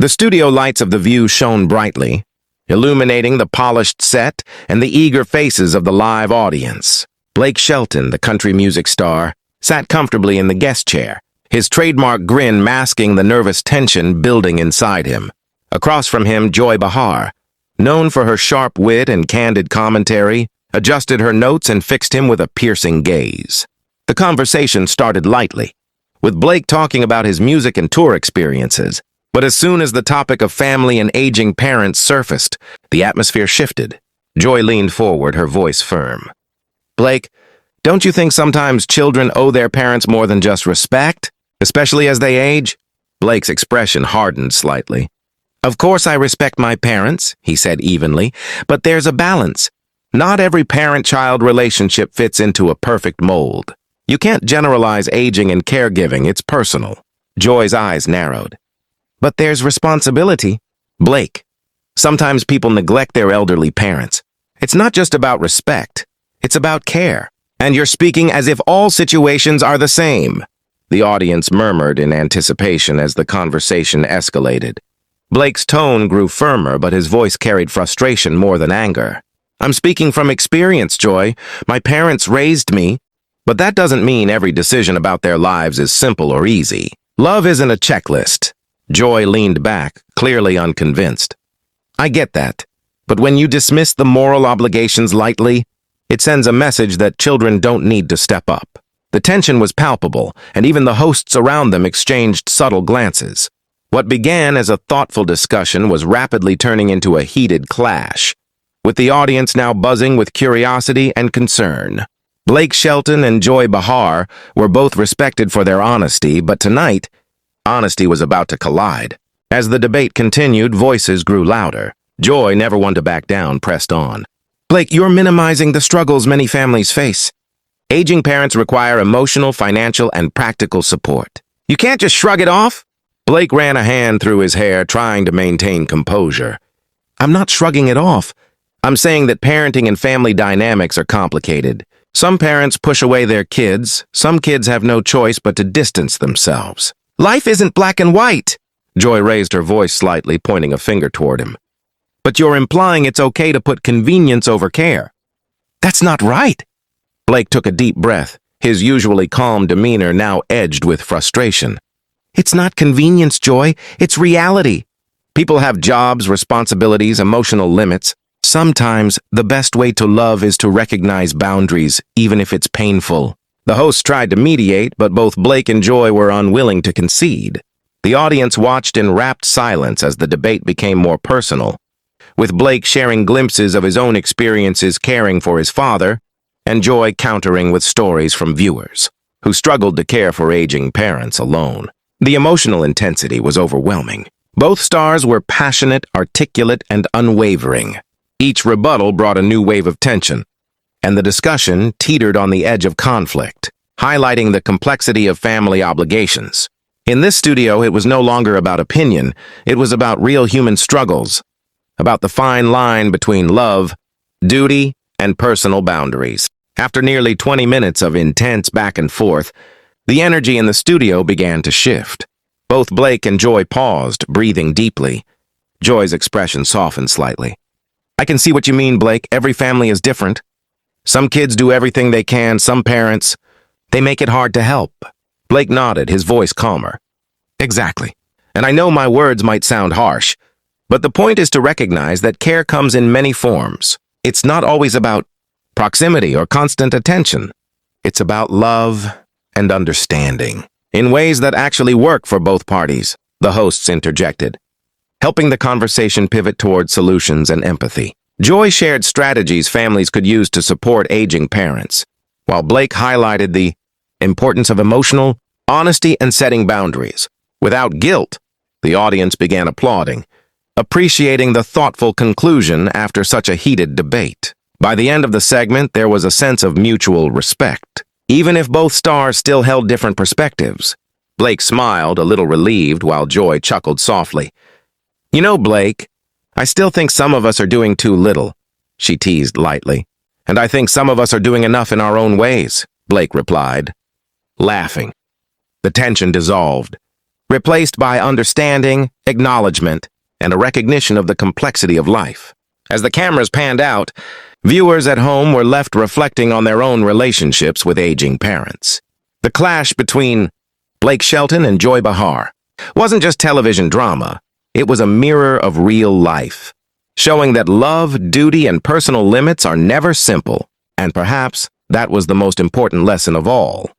The studio lights of the view shone brightly, illuminating the polished set and the eager faces of the live audience. Blake Shelton, the country music star, sat comfortably in the guest chair, his trademark grin masking the nervous tension building inside him. Across from him, Joy Behar, known for her sharp wit and candid commentary, adjusted her notes and fixed him with a piercing gaze. The conversation started lightly, with Blake talking about his music and tour experiences. But as soon as the topic of family and aging parents surfaced, the atmosphere shifted. Joy leaned forward, her voice firm. "Blake, don't you think sometimes children owe their parents more than just respect, especially as they age?" Blake's expression hardened slightly. "Of course I respect my parents," he said evenly, "but there's a balance. Not every parent-child relationship fits into a perfect mold. You can't generalize aging and caregiving, it's personal." Joy's eyes narrowed. "But there's responsibility." "Blake, sometimes people neglect their elderly parents. It's not just about respect, it's about care. And you're speaking as if all situations are the same." The audience murmured in anticipation as the conversation escalated. Blake's tone grew firmer, but his voice carried frustration more than anger. "I'm speaking from experience, Joy. My parents raised me, but that doesn't mean every decision about their lives is simple or easy. Love isn't a checklist." Joy leaned back, clearly unconvinced. "I get that, but when you dismiss the moral obligations lightly, it sends a message that children don't need to step up." The tension was palpable, and even the hosts around them exchanged subtle glances. What began as a thoughtful discussion was rapidly turning into a heated clash, with the audience now buzzing with curiosity and concern. Blake Shelton and Joy Behar were both respected for their honesty, but tonight, honesty was about to collide. As the debate continued, voices grew louder. Joy, never one to back down, pressed on. "Blake, you're minimizing the struggles many families face. Aging parents require emotional, financial, and practical support. You can't just shrug it off." Blake ran a hand through his hair, trying to maintain composure. "I'm not shrugging it off. I'm saying that parenting and family dynamics are complicated. Some parents push away their kids. Some kids have no choice but to distance themselves. Life isn't black and white." Joy raised her voice slightly, pointing a finger toward him. "But you're implying it's okay to put convenience over care." "That's not right." Blake took a deep breath, his usually calm demeanor now edged with frustration. "It's not convenience, Joy. It's reality. People have jobs, responsibilities, emotional limits. Sometimes the best way to love is to recognize boundaries, even if it's painful." The hosts tried to mediate, but both Blake and Joy were unwilling to concede. The audience watched in rapt silence as the debate became more personal, with Blake sharing glimpses of his own experiences caring for his father, and Joy countering with stories from viewers who struggled to care for aging parents alone. The emotional intensity was overwhelming. Both stars were passionate, articulate, and unwavering. Each rebuttal brought a new wave of tension, and the discussion teetered on the edge of conflict, highlighting the complexity of family obligations. In this studio, it was no longer about opinion, it was about real human struggles, about the fine line between love, duty, and personal boundaries. After nearly 20 minutes of intense back and forth, the energy in the studio began to shift. Both Blake and Joy paused, breathing deeply. Joy's expression softened slightly. "I can see what you mean, Blake. Every family is different. Some kids do everything they can, some parents, they make it hard to help." Blake nodded, his voice calmer. "Exactly. And I know my words might sound harsh, but the point is to recognize that care comes in many forms. It's not always about proximity or constant attention. It's about love and understanding, in ways that actually work for both parties," the hosts interjected, helping the conversation pivot toward solutions and empathy. Joy shared strategies families could use to support aging parents, while Blake highlighted the importance of emotional honesty and setting boundaries. Without guilt, the audience began applauding, appreciating the thoughtful conclusion after such a heated debate. By the end of the segment, there was a sense of mutual respect, even if both stars still held different perspectives. Blake smiled, a little relieved, while Joy chuckled softly. "You know, Blake, I still think some of us are doing too little," she teased lightly. "And I think some of us are doing enough in our own ways," Blake replied, laughing. The tension dissolved, replaced by understanding, acknowledgement, and a recognition of the complexity of life. As the cameras panned out, viewers at home were left reflecting on their own relationships with aging parents. The clash between Blake Shelton and Joy Behar wasn't just television drama, it was a mirror of real life, showing that love, duty, and personal limits are never simple, and perhaps that was the most important lesson of all.